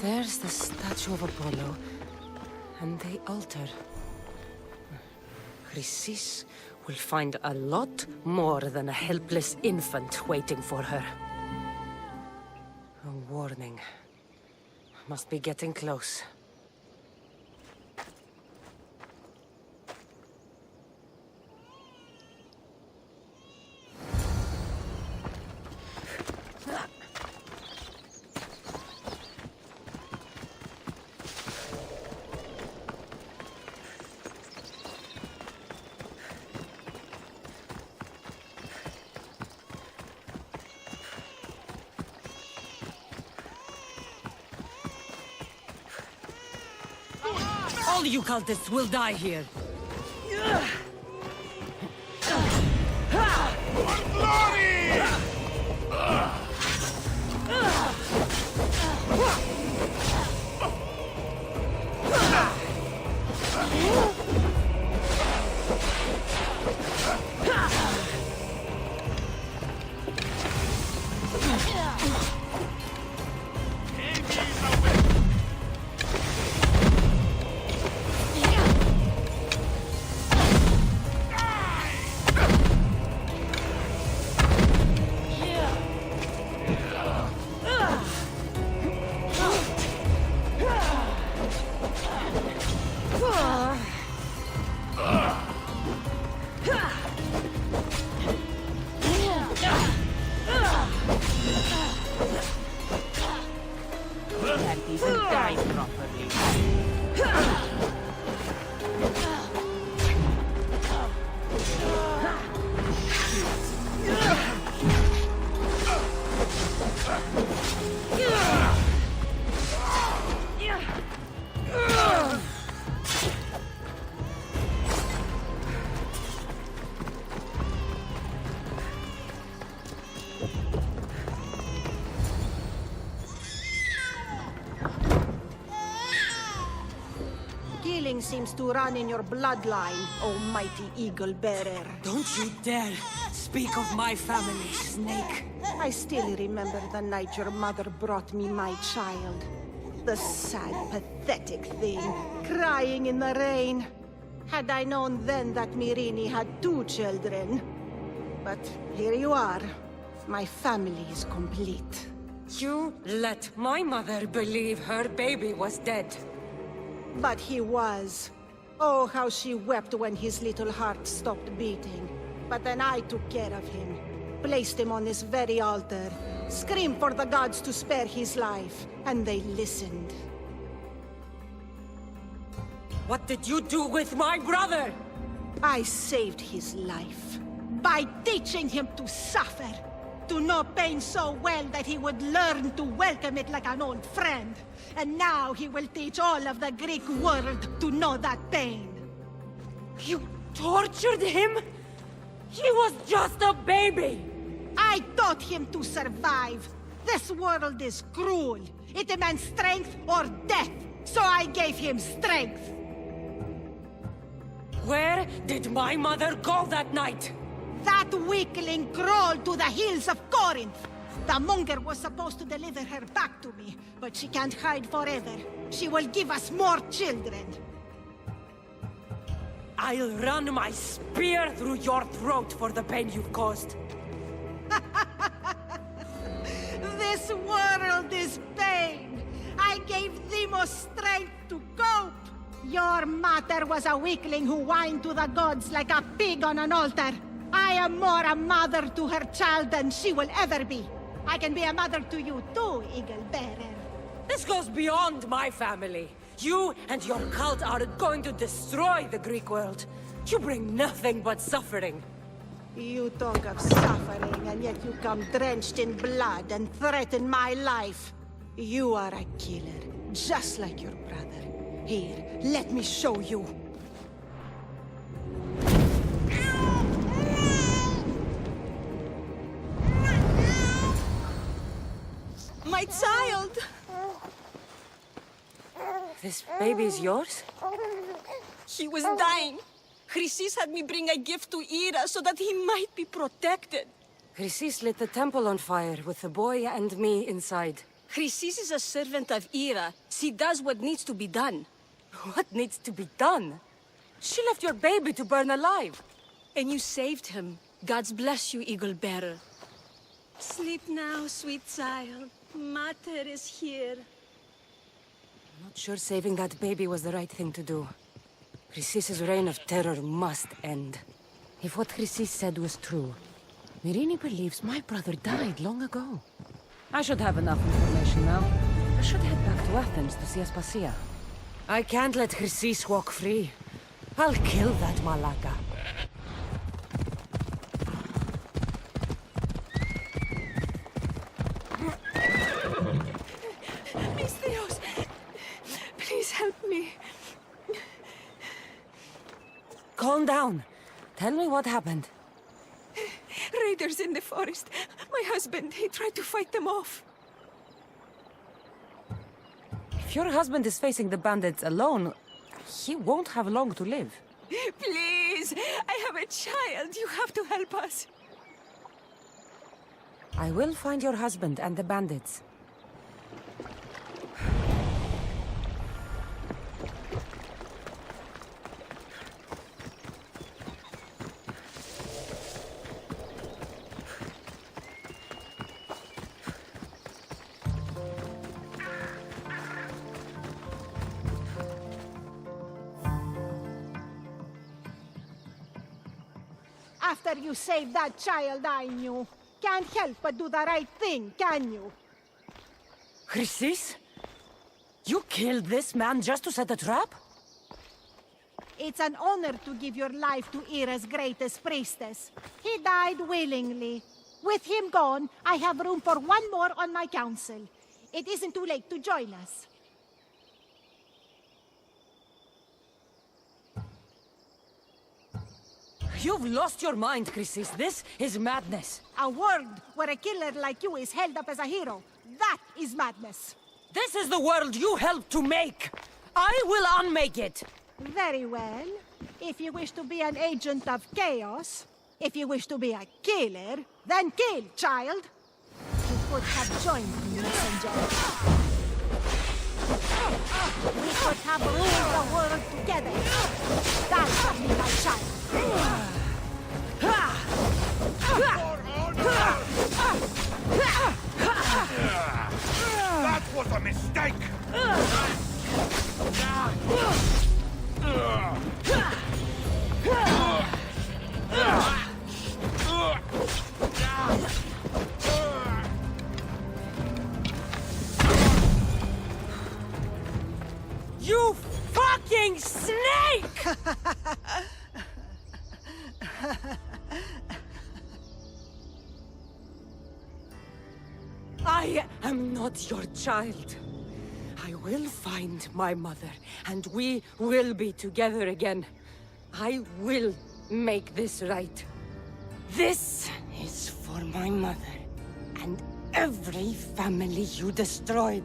There's the statue of Apollo, and the altar. Chrysis will find a lot more than a helpless infant waiting for her. A warning. Must be getting close. All you cultists will die here. Seems to run in your bloodline, oh mighty eagle bearer. Don't you dare speak of my family, Snake. I still remember the night your mother brought me my child. The sad, pathetic thing, crying in the rain. Had I known then that MYRRINE had 2 children. But here you are. My family is complete. You let my mother believe her baby was dead. But he was. Oh, how she wept when his little heart stopped beating. But then I took care of him. Placed him on this very altar. Screamed for the gods to spare his life. And they listened. What did you do with my brother? I saved his life. By teaching him to suffer. To know pain so well that he would learn to welcome it like an old friend. And now he will teach all of the Greek world to know that pain. You tortured him? He was just a baby! I taught him to survive. This world is cruel. It demands strength or death. So I gave him strength. Where did my mother go that night? That weakling crawled to the hills of Corinth. The monger was supposed to deliver her back to me, but she can't hide forever. She will give us more children. I'll run my spear through your throat for the pain you've caused. This world is pain. I gave Demos strength to cope. Your mother was a weakling who whined to the gods like a pig on an altar. I am more a mother to her child than she will ever be. I can be a mother to you too, Eagle Bearer. This goes beyond my family. You and your cult are going to destroy the Greek world. You bring nothing but suffering. You talk of suffering, and yet you come drenched in blood and threaten my life. You are a killer, just like your brother. Here, let me show you. My child! This baby's yours? He was dying. Chrysis had me bring a gift to Ira so that he might be protected. Chrysis lit the temple on fire with the boy and me inside. Chrysis is a servant of Ira. She does what needs to be done. What needs to be done? She left your baby to burn alive. And you saved him. God's bless you, Eagle Bearer. Sleep now, sweet child. Mater is here. I'm not sure saving that baby was the right thing to do. Chrysis' reign of terror must end. If what Chrysis said was true, MYRRINE believes my brother died long ago. I should have enough information now. I should head back to Athens to see Aspasia. I can't let Chrysis walk free. I'll kill that Malaka. Mistrios, please help me. Calm down. Tell me what happened. Raiders in the forest. My husband, he tried to fight them off. If your husband is facing the bandits alone, he won't have long to live. Please, I have a child. You have to help us. I will find your husband and the bandits. After you saved that child I knew, can't help but do the right thing, can you? Chrysis? You killed this man just to set a trap? It's an honor to give your life to Ira's greatest priestess. He died willingly. With him gone, I have room for one more on my council. It isn't too late to join us. You've lost your mind, Chrysis. This is madness. A world where a killer like you is held up as a hero. That is madness. This is the world you helped to make. I will unmake it. Very well. If you wish to be an agent of chaos, if you wish to be a killer, then kill, child. You could have joined me, messenger. We could have ruled the world together. Die for me, my child. That was a mistake! You fucking snake! I am not your child. I will find my mother, and we will be together again. I will make this right. This is for my mother, and every family you destroyed.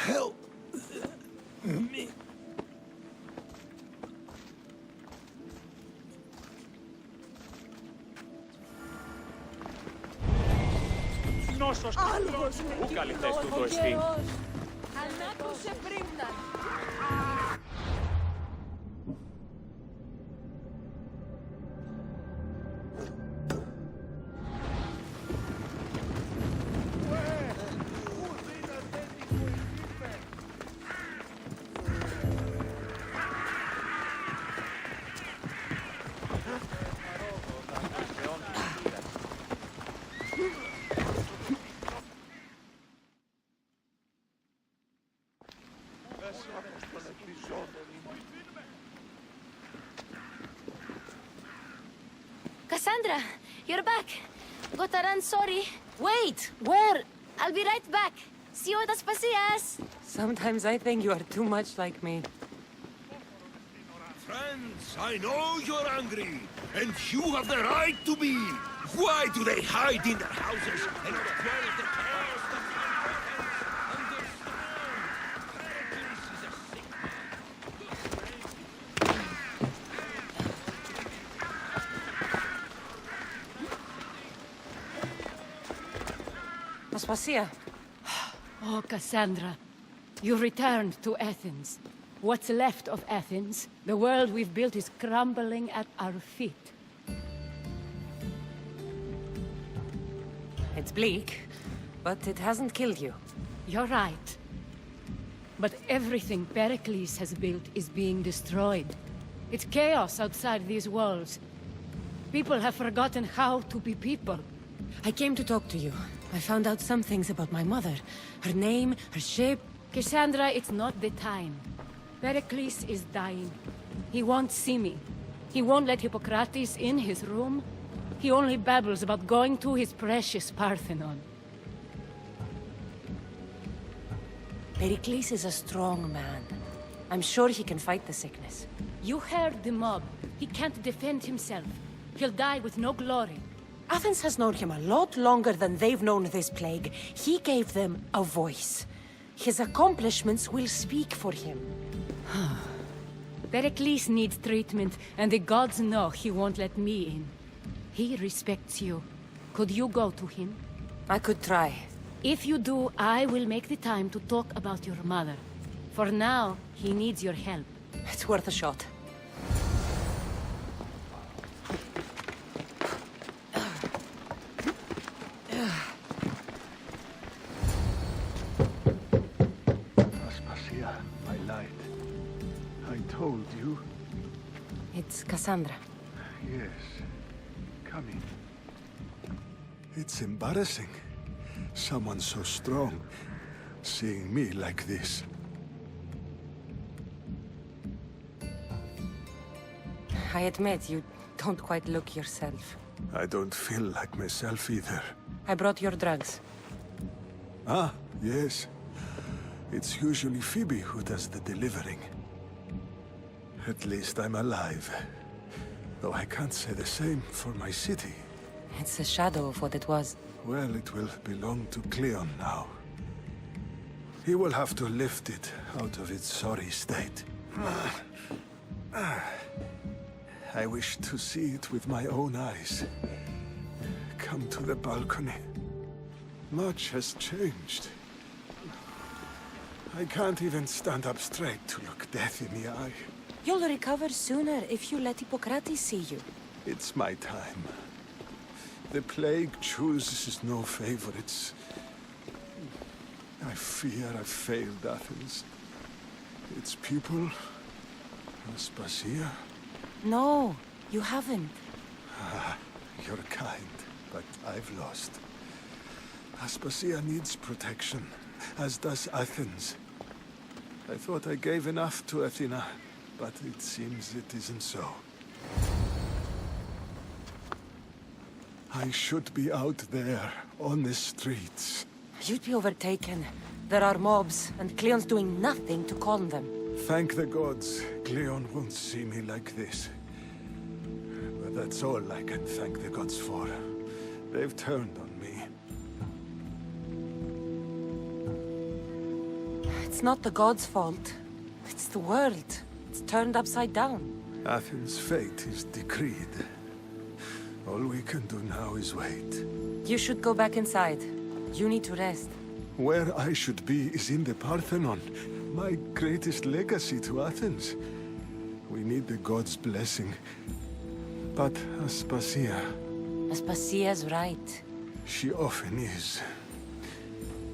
Help me. Νόσος Χριστός, πού καλυθές τούτο εστί. Ανάκουσε πρίμνα. Cassandra, you're back. Gotta run, sorry. Wait! Where? I'll be right back. See you at Aspasias. Sometimes I think you are too much like me. Friends, I know you're angry, and you have the right to be. Why do they hide in their houses and not dwell the chaos that Understand? Aspasia. Oh, Cassandra, you returned to Athens. What's left of Athens, the world we've built is crumbling at our feet. It's bleak, but it hasn't killed you. You're right. But everything Pericles has built is being destroyed. It's chaos outside these walls. People have forgotten how to be people. I came to talk to you. I found out some things about my mother. Her name, her shape. Cassandra, it's not the time. Pericles is dying. He won't see me. He won't let Hippocrates in his room. He only babbles about going to his precious Parthenon. Pericles is a strong man. I'm sure he can fight the sickness. You heard the mob. He can't defend himself. He'll die with no glory. Athens has known him a lot longer than they've known this plague. He gave them a voice. His accomplishments will speak for him. Pericles needs treatment, and the gods know he won't let me in. He respects you. Could you go to him? I could try. If you do, I will make the time to talk about your mother. For now, he needs your help. It's worth a shot. Aspasia, my light. I told you. It's Cassandra. Yes. Come in. It's embarrassing. Someone so strong, seeing me like this. I admit, you don't quite look yourself. I don't feel like myself either. I brought your drugs. Ah, yes. It's usually Phoebe who does the delivering. At least I'm alive. Though I can't say the same for my city. It's a shadow of what it was. Well, it will belong to Cleon now. He will have to lift it out of its sorry state. I wish to see it with my own eyes. Come to the balcony. Much has changed. I can't even stand up straight to look death in the eye. You'll recover sooner if you let Hippocrates see you. It's my time. The plague chooses no favorites. I fear I've failed Athens. Its people, Aspasia. No, you haven't. You're kind, but I've lost. Aspasia needs protection, as does Athens. I thought I gave enough to Athena, but it seems it isn't so. I should be out there, on the streets. You'd be overtaken. There are mobs, and Cleon's doing nothing to calm them. Thank the gods, Cleon won't see me like this. But that's all I can thank the gods for. They've turned on me. It's not the gods' fault. It's the world. It's turned upside down. Athens' fate is decreed. All we can do now is wait. You should go back inside. You need to rest. Where I should be is in the Parthenon, my greatest legacy to Athens. We need the gods' blessing. But Aspasia... Aspasia's right. She often is.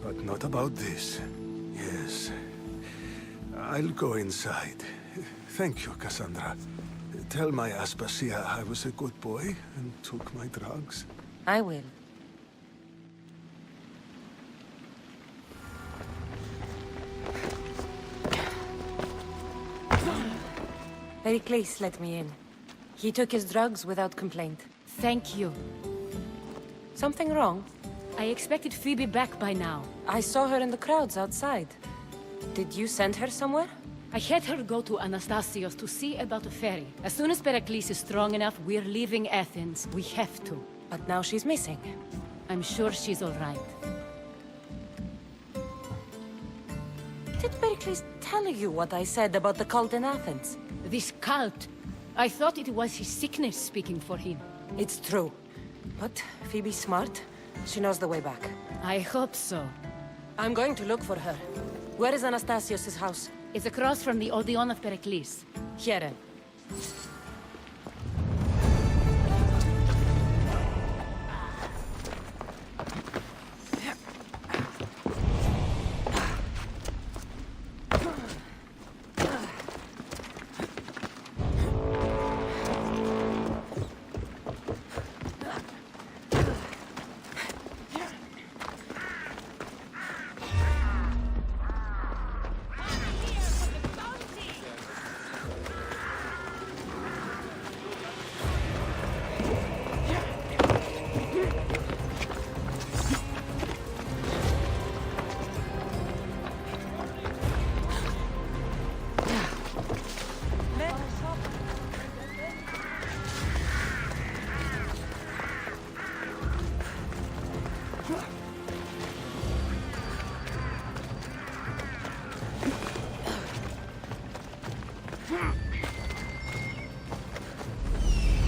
But not about this. Yes. I'll go inside. Thank you, Cassandra. Tell my Aspasia I was a good boy and took my drugs. I will. Pericles let me in. He took his drugs without complaint. Thank you. Something wrong? I expected Phoebe back by now. I saw her in the crowds outside. Did you send her somewhere? I had her go to Anastasios to see about a ferry. As soon as Pericles is strong enough, we're leaving Athens. We have to. But now she's missing. I'm sure she's all right. Did Pericles tell you what I said about the cult in Athens? This cult. I thought it was his sickness speaking for him. It's true. But Phoebe's smart. She knows the way back. I hope so. I'm going to look for her. Where is Anastasios' house? It's across from the Odeon of Pericles. Here.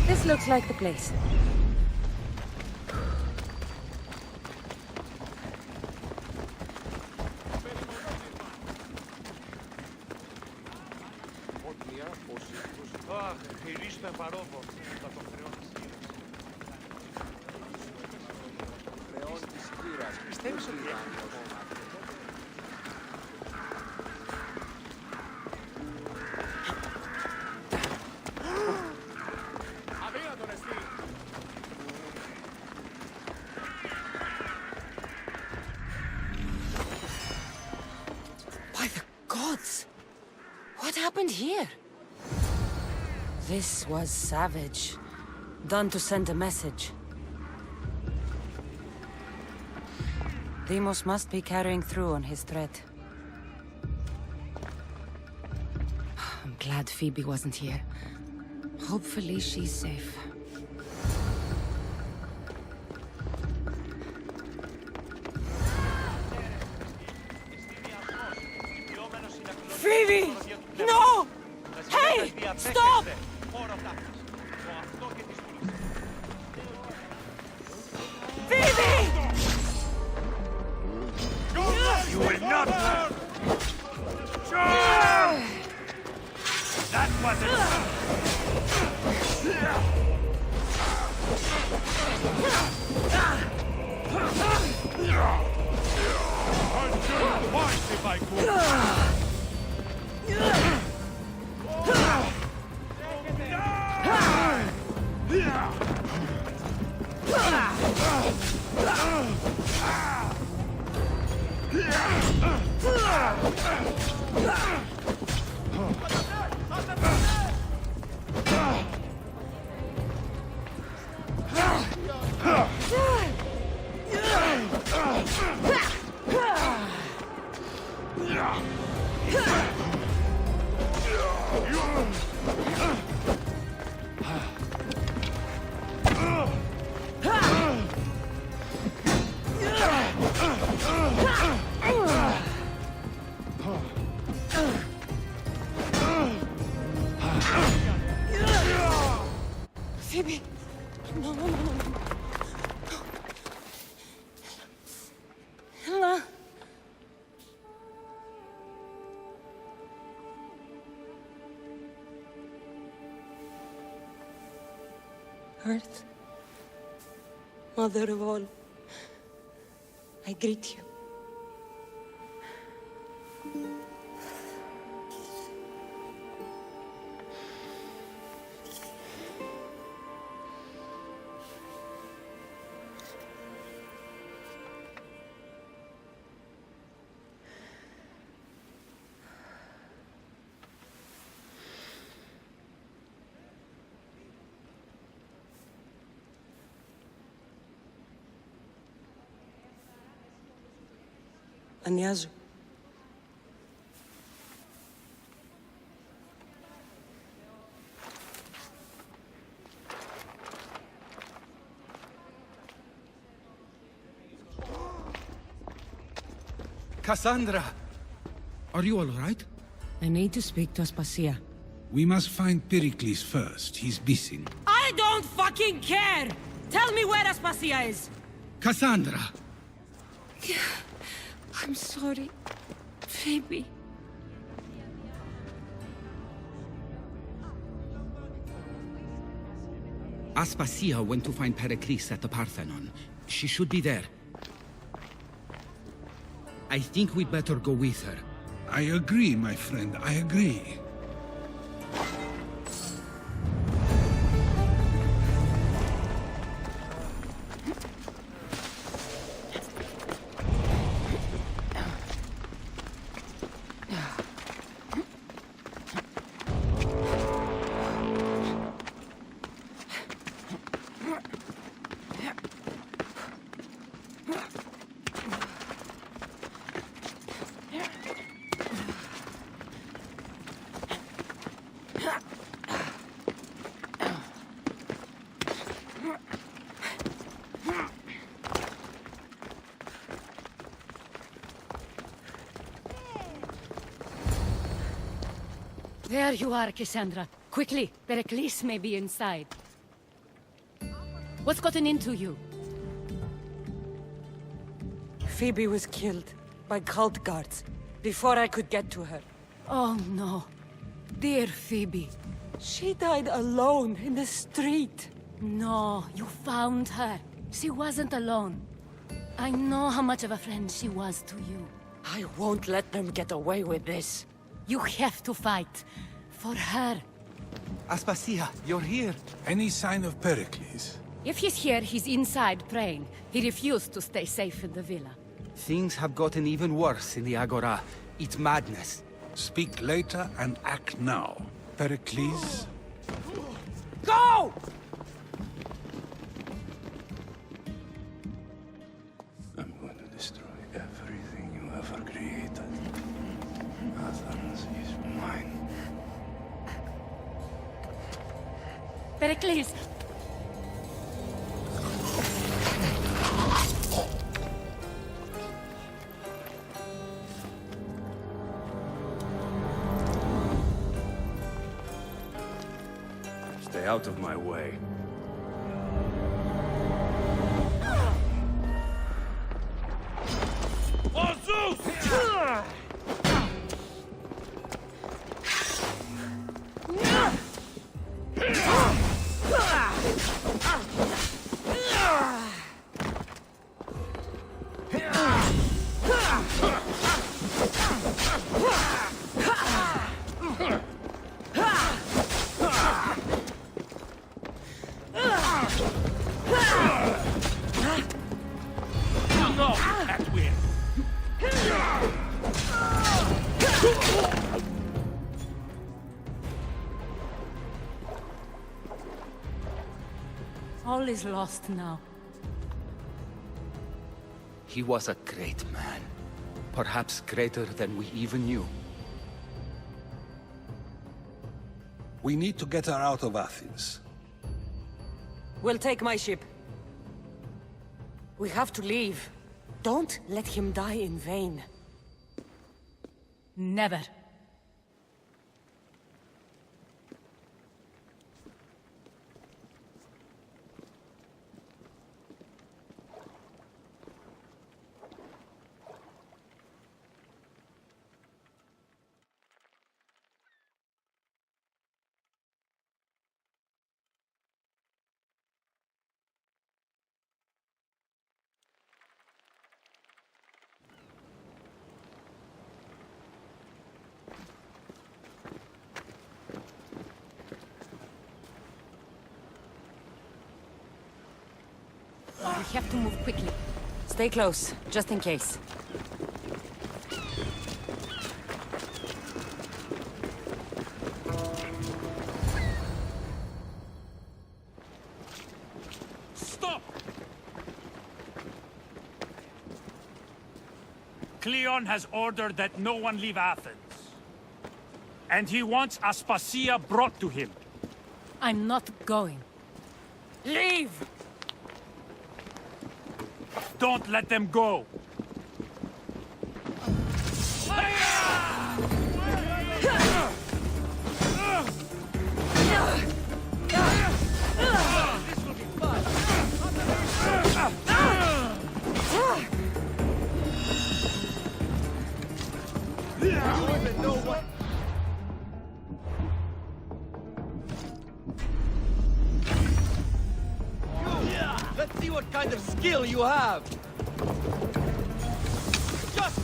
This looks like the place. By the gods! What happened here? This was savage. Done to send a message. Deimos must be carrying through on his threat. I'm glad Phoebe wasn't here. Hopefully she's safe. Phoebe! No! Hey! Stop! Phoebe! You will not! That wasn't... I'd do it twice if I could! Phoebe! No, no, no, no, no. Ella! Earth, Mother of all, I greet you. Aniazu. Cassandra! Are you all right? I need to speak to Aspasia. We must find Pericles first. He's missing. I don't fucking care! Tell me where Aspasia is! Cassandra! I'm sorry, Phoebe. Aspasia went to find Pericles at the Parthenon. She should be there. I think we'd better go with her. I agree, my friend. I agree. There you are, Cassandra. Quickly, Pericles may be inside. What's gotten into you? Phoebe was killed by cult guards before I could get to her. Oh no. Dear Phoebe. She died alone in the street. No, you found her. She wasn't alone. I know how much of a friend she was to you. I won't let them get away with this. You have to fight. For her. Aspasia, you're here. Any sign of Pericles? If he's here, he's inside praying. He refused to stay safe in the villa. Things have gotten even worse in the Agora. It's madness. Speak later and act now. Pericles? Go! I'm going to destroy everything you ever created. Athens is mine. Pericles! Stay out of my way. For Zeus! All is lost now. He was a great man. Perhaps greater than we even knew. We need to get her out of Athens. We'll take my ship. We have to leave. Don't let him die in vain. Never. We have to move quickly. Stay close, just in case. Stop! Cleon has ordered that no one leave Athens. And he wants Aspasia brought to him. I'm not going. Leave! Don't let them go. Let's see what kind of skill you have! Just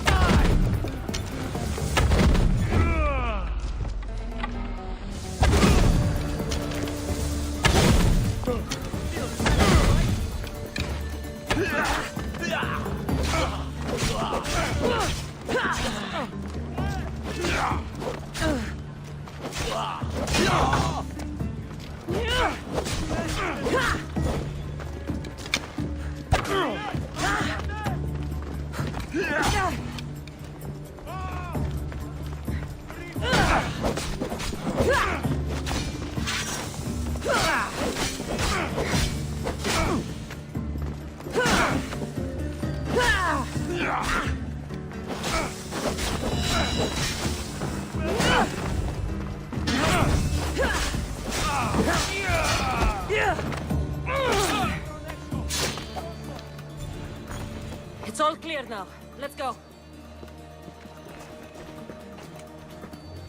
It's all clear now. Let's go.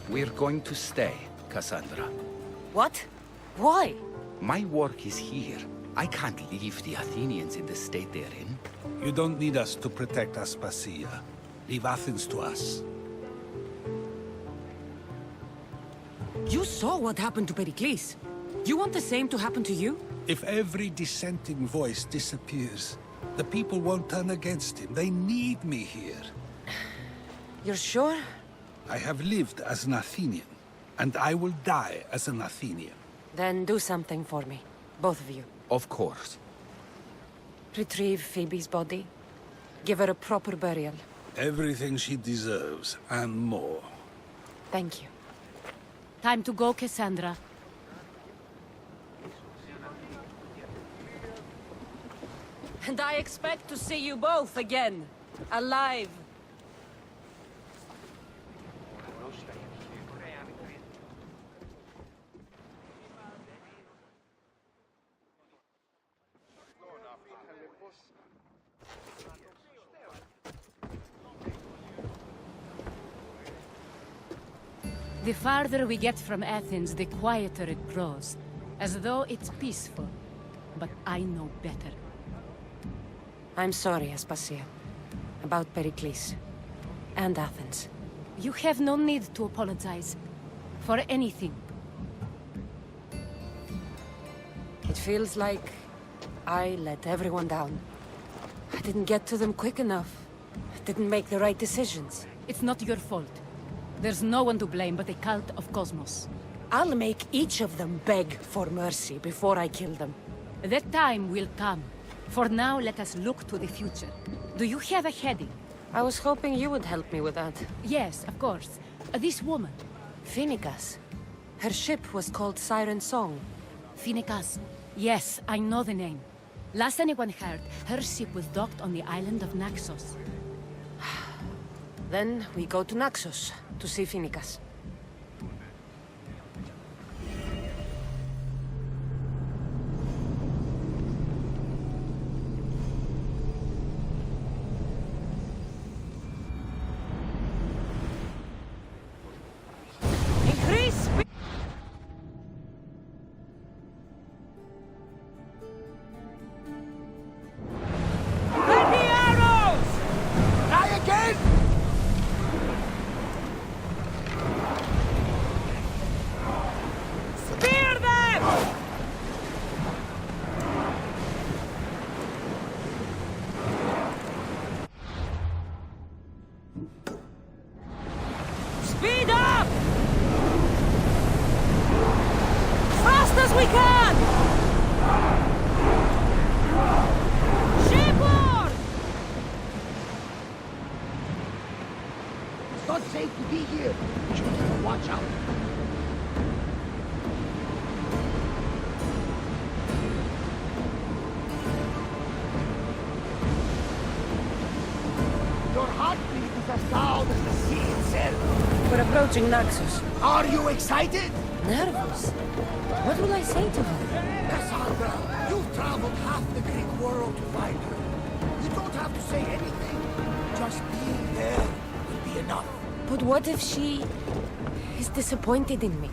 We're going to stay, Cassandra. What? Why? My work is here. I can't leave the Athenians in the state they're in. You don't need us to protect Aspasia. Leave Athens to us. You saw what happened to Pericles. You want the same to happen to you? If every dissenting voice disappears, the people won't turn against him. They need me here. You're sure? I have lived as an Athenian, and I will die as an Athenian. Then do something for me. Both of you. Of course. Retrieve Phoebe's body. Give her a proper burial. Everything she deserves, and more. Thank you. Time to go, Cassandra. And I expect to see you both again. Alive. The farther we get from Athens, the quieter it grows. As though it's peaceful. But I know better. I'm sorry, Aspasia. About Pericles. And Athens. You have no need to apologize. For anything. It feels like I let everyone down. I didn't get to them quick enough. I didn't make the right decisions. It's not your fault. There's no one to blame but the cult of Cosmos. I'll make each of them beg for mercy before I kill them. That time will come. For now, let us look to the future. Do you have a heading? I was hoping you would help me with that. Yes, of course. This woman. Phoenicas. Her ship was called Siren Song. Phoenicas. Yes, I know the name. Last anyone heard, her ship was docked on the island of Naxos. Then we go to Naxos to see Phoenicas. Increase speed! Ready arrows! Try again! Spear them! Speed up! Fast as we can! Shipboard! safe to be here. Just watch out. Your heartbeat is as loud as the sea itself. We're approaching Naxos. Are you excited? Nervous? What will I say to her? Cassandra, you've traveled half the Greek world to find her. You don't have to say anything. Just being there will be enough. But what if she is disappointed in me?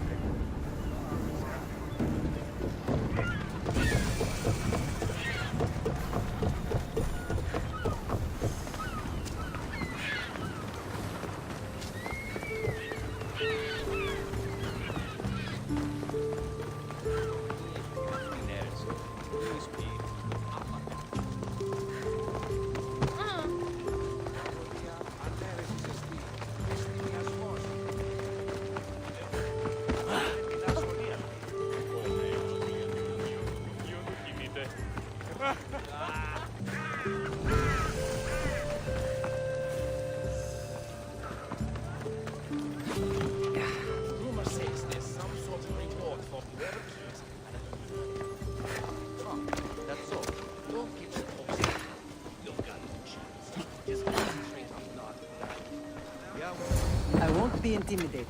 I won't be intimidated.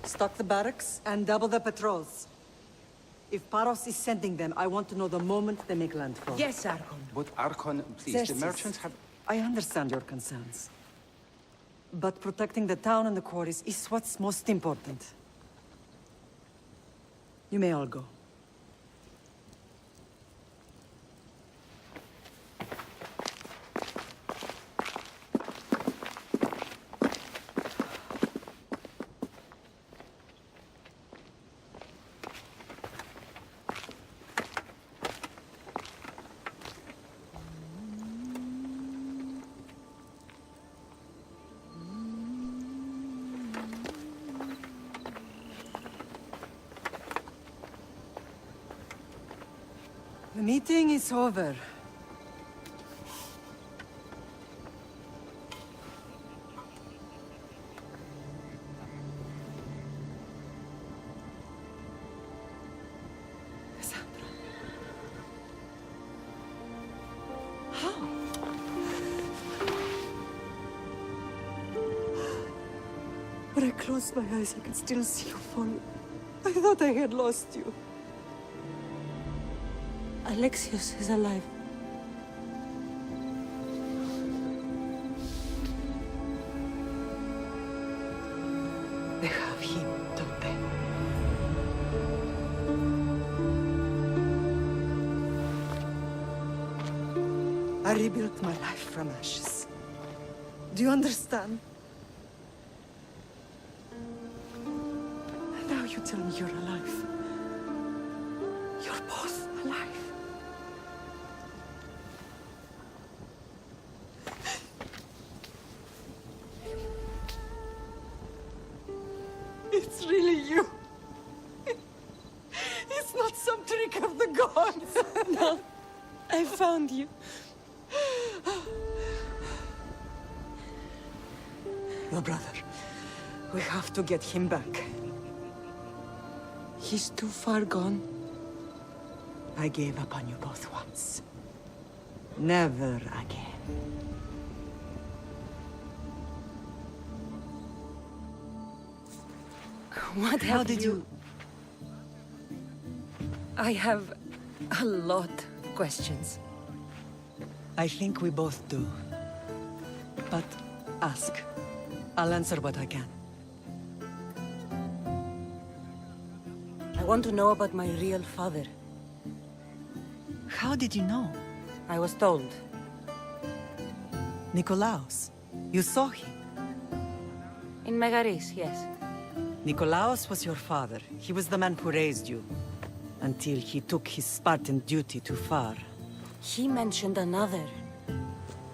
Stock the barracks and double the patrols. If Paros is sending them, I want to know the moment they make landfall. Yes, Archon. But Archon, please, Xerxes, the merchants have... I understand your concerns. But protecting the town and the quarries is what's most important. You may all go. The meeting is over. Cassandra. How? When I closed my eyes, I could still see you falling. I thought I had lost you. Alexios is alive. They have him, don't they? I rebuilt my life from ashes. Do you understand? And now you tell me you're alive. You're both alive. It's really you. It's not some trick of the gods. No, I found you. Your brother. We have to get him back. He's too far gone. I gave up on you both once. Never again. What How have did you... I have a lot of questions. I think we both do. But ask. I'll answer what I can. I want to know about my real father. How did you know? I was told. Nikolaos. You saw him. In Megaris, yes. Nikolaos was your father. He was the man who raised you. Until he took his Spartan duty too far. He mentioned another.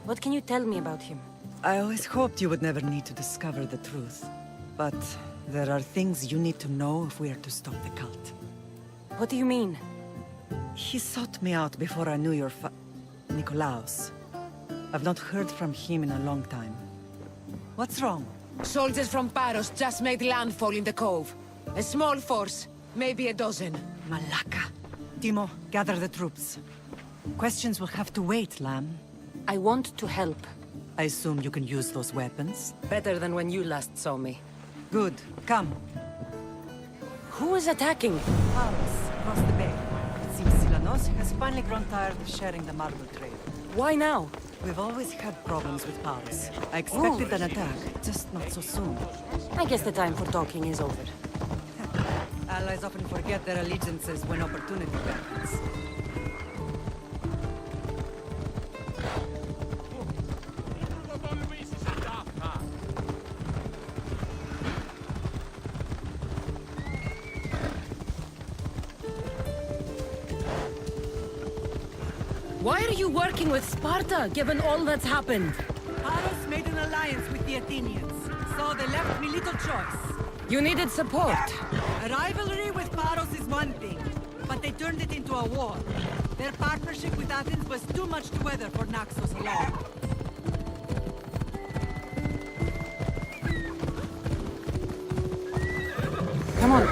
What can you tell me about him? I always hoped you would never need to discover the truth. But there are things you need to know if we are to stop the cult. What do you mean? He sought me out before I knew your Nikolaos. I've not heard from him in a long time. What's wrong? Soldiers from Paros just made landfall in the cove. A small force, maybe a dozen. Malaka. Timo, gather the troops. Questions will have to wait, Lamb. I want to help. I assume you can use those weapons? Better than when you last saw me. Good. Come. Who is attacking? Paros, across the bay. It seems Silanos has finally grown tired of sharing the marble trade. Why now? We've always had problems with Paros. I expected an attack, just not so soon. I guess the time for talking is over. Allies often forget their allegiances when opportunity beckons. Why are you working with Sparta, given all that's happened? Paros made an alliance with the Athenians, so they left me little choice. You needed support. A rivalry with Paros is one thing, but they turned it into a war. Their partnership with Athens was too much to weather for Naxos alone. Come on.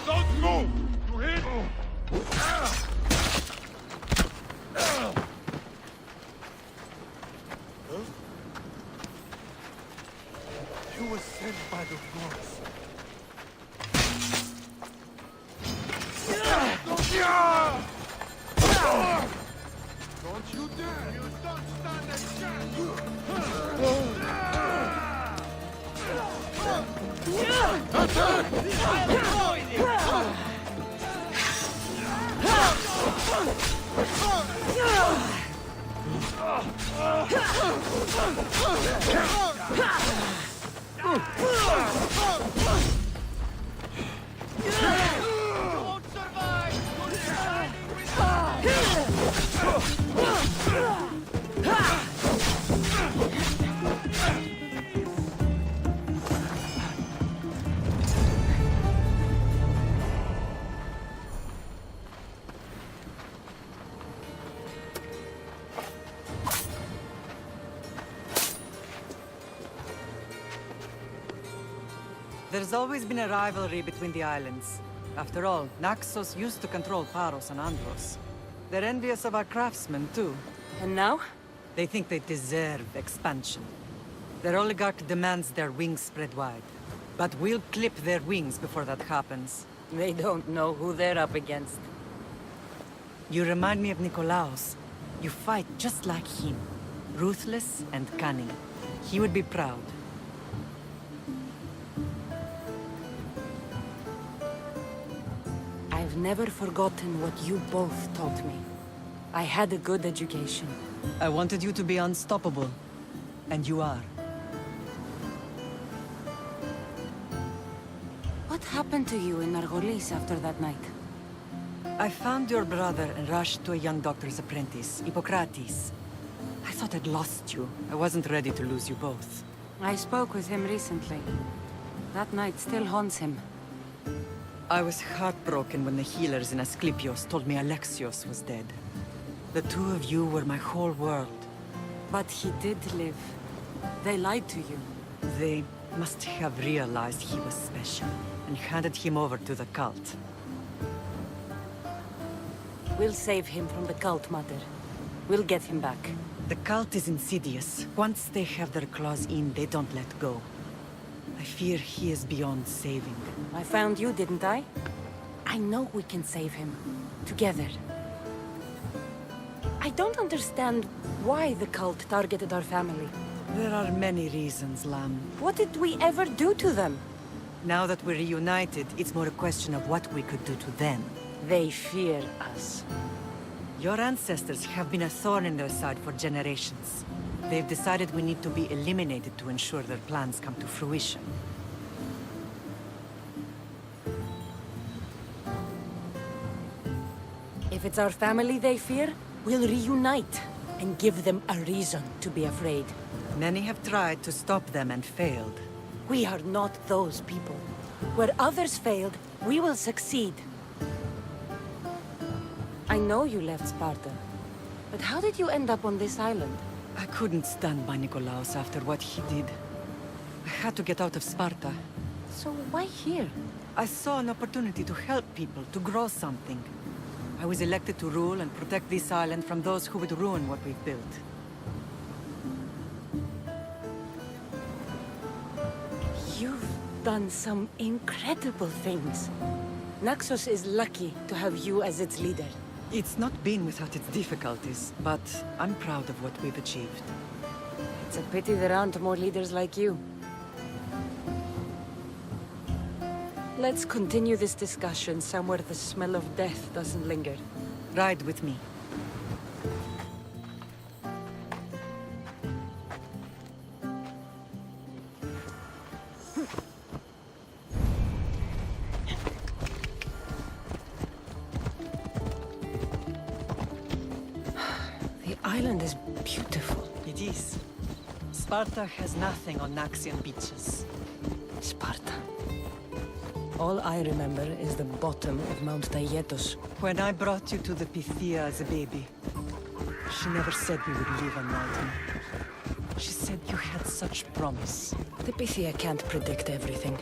Don't move! You hit! You were sent by the gods. Don't you dare! You don't stand a chance! There's always been a rivalry between the islands. After all, Naxos used to control Paros and Andros. They're envious of our craftsmen, too. And now? They think they deserve expansion. Their oligarch demands their wings spread wide. But we'll clip their wings before that happens. They don't know who they're up against. You remind me of Nikolaos. You fight just like him. Ruthless and cunning. He would be proud. I've never forgotten what you both taught me. I had a good education. I wanted you to be unstoppable. And you are. What happened to you in Nargolis after that night? I found your brother and rushed to a young doctor's apprentice, Hippocrates. I thought I'd lost you. I wasn't ready to lose you both. I spoke with him recently. That night still haunts him. I was heartbroken when the healers in Asclepios told me Alexios was dead. The two of you were my whole world. But he did live. They lied to you. They must have realized he was special and handed him over to the cult. We'll save him from the cult, Mother. We'll get him back. The cult is insidious. Once they have their claws in, they don't let go. I fear he is beyond saving. I found you, didn't I? I know we can save him. Together. I don't understand why the cult targeted our family. There are many reasons, Lamb. What did we ever do to them? Now that we're reunited, it's more a question of what we could do to them. They fear us. Your ancestors have been a thorn in their side for generations. They've decided we need to be eliminated to ensure their plans come to fruition. If it's our family they fear, we'll reunite and give them a reason to be afraid. Many have tried to stop them and failed. We are not those people. Where others failed, we will succeed. I know you left Sparta, but how did you end up on this island? I couldn't stand by Nikolaos after what he did. I had to get out of Sparta. So why here? I saw an opportunity to help people, to grow something. I was elected to rule and protect this island from those who would ruin what we've built. You've done some incredible things. Naxos is lucky to have you as its leader. It's not been without its difficulties, but I'm proud of what we've achieved. It's a pity there aren't more leaders like you. Let's continue this discussion somewhere the smell of death doesn't linger. Ride with me. The island is beautiful. It is. Sparta has nothing on Naxian beaches. Sparta. All I remember is the bottom of Mount Taygetos. When I brought you to the Pythia as a baby, she never said we would live on mountain. She said you had such promise. The Pythia can't predict everything.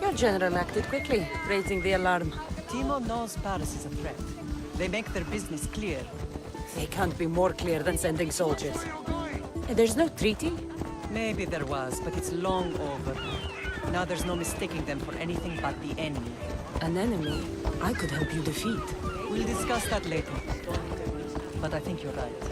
Your general acted quickly, raising the alarm. Timo knows Paris is a threat. They make their business clear. They can't be more clear than sending soldiers. There's no treaty? Maybe there was, but it's long over. Now there's no mistaking them for anything but the enemy. An enemy I could help you defeat. We'll discuss that later. But I think you're right.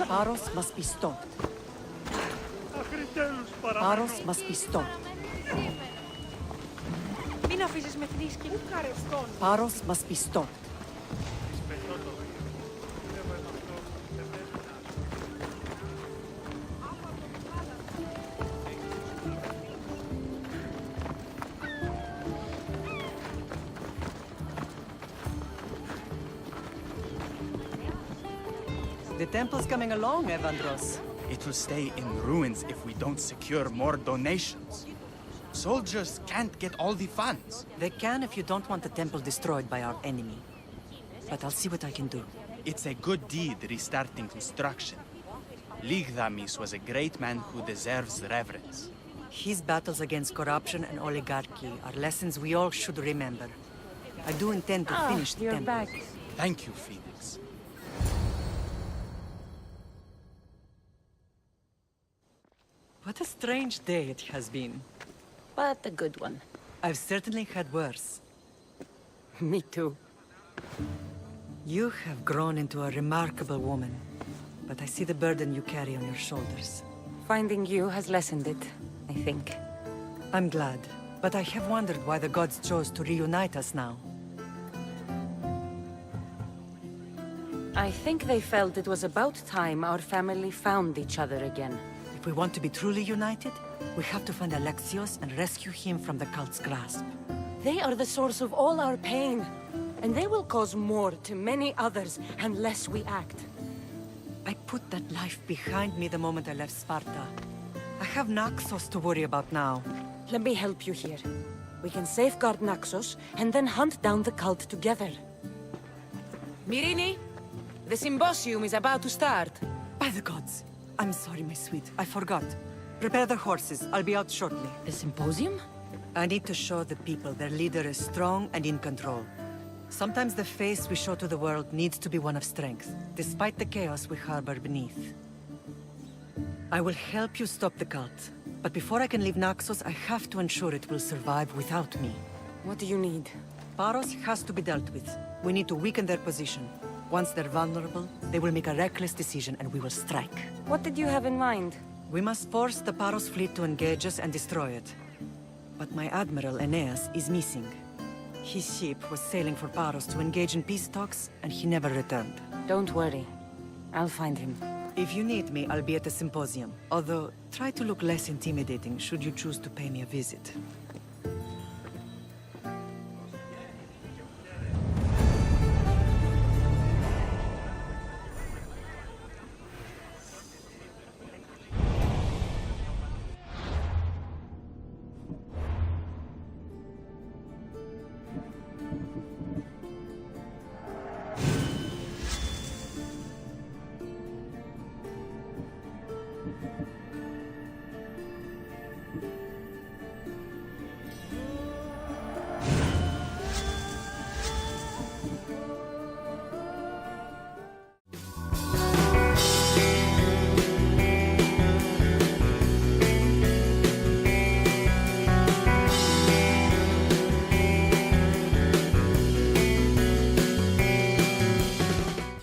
Paros must be stopped. Paros must be stopped. Paros must be stopped. The temple's coming along, Evandros. It will stay in ruins if we don't secure more donations. Soldiers can't get all the funds. They can if you don't want the temple destroyed by our enemy. But I'll see what I can do. It's a good deed restarting construction. Ligdamis was a great man who deserves reverence. His battles against corruption and oligarchy are lessons we all should remember. I do intend to finish the temple. Back. Thank you, Phoenix. What a strange day it has been. But a good one. I've certainly had worse. Me too. You have grown into a remarkable woman. But I see the burden you carry on your shoulders. Finding you has lessened it, I think. I'm glad. But I have wondered why the gods chose to reunite us now. I think they felt it was about time our family found each other again. If we want to be truly united, we have to find Alexios and rescue him from the cult's grasp. They are the source of all our pain, and they will cause more to many others unless we act. I put that life behind me the moment I left Sparta. I have Naxos to worry about now. Let me help you here. We can safeguard Naxos and then hunt down the cult together. MYRRINE, the symposium is about to start. By the gods! I'm sorry, my sweet. I forgot. Prepare the horses. I'll be out shortly. The symposium? I need to show the people their leader is strong and in control. Sometimes the face we show to the world needs to be one of strength, despite the chaos we harbor beneath. I will help you stop the cult, but before I can leave Naxos, I have to ensure it will survive without me. What do you need? Paros has to be dealt with. We need to weaken their position. Once they're vulnerable, they will make a reckless decision and we will strike. What did you have in mind? We must force the Paros fleet to engage us and destroy it. But my admiral, Aeneas, is missing. His ship was sailing for Paros to engage in peace talks, and he never returned. Don't worry. I'll find him. If you need me, I'll be at the symposium. Although, try to look less intimidating should you choose to pay me a visit.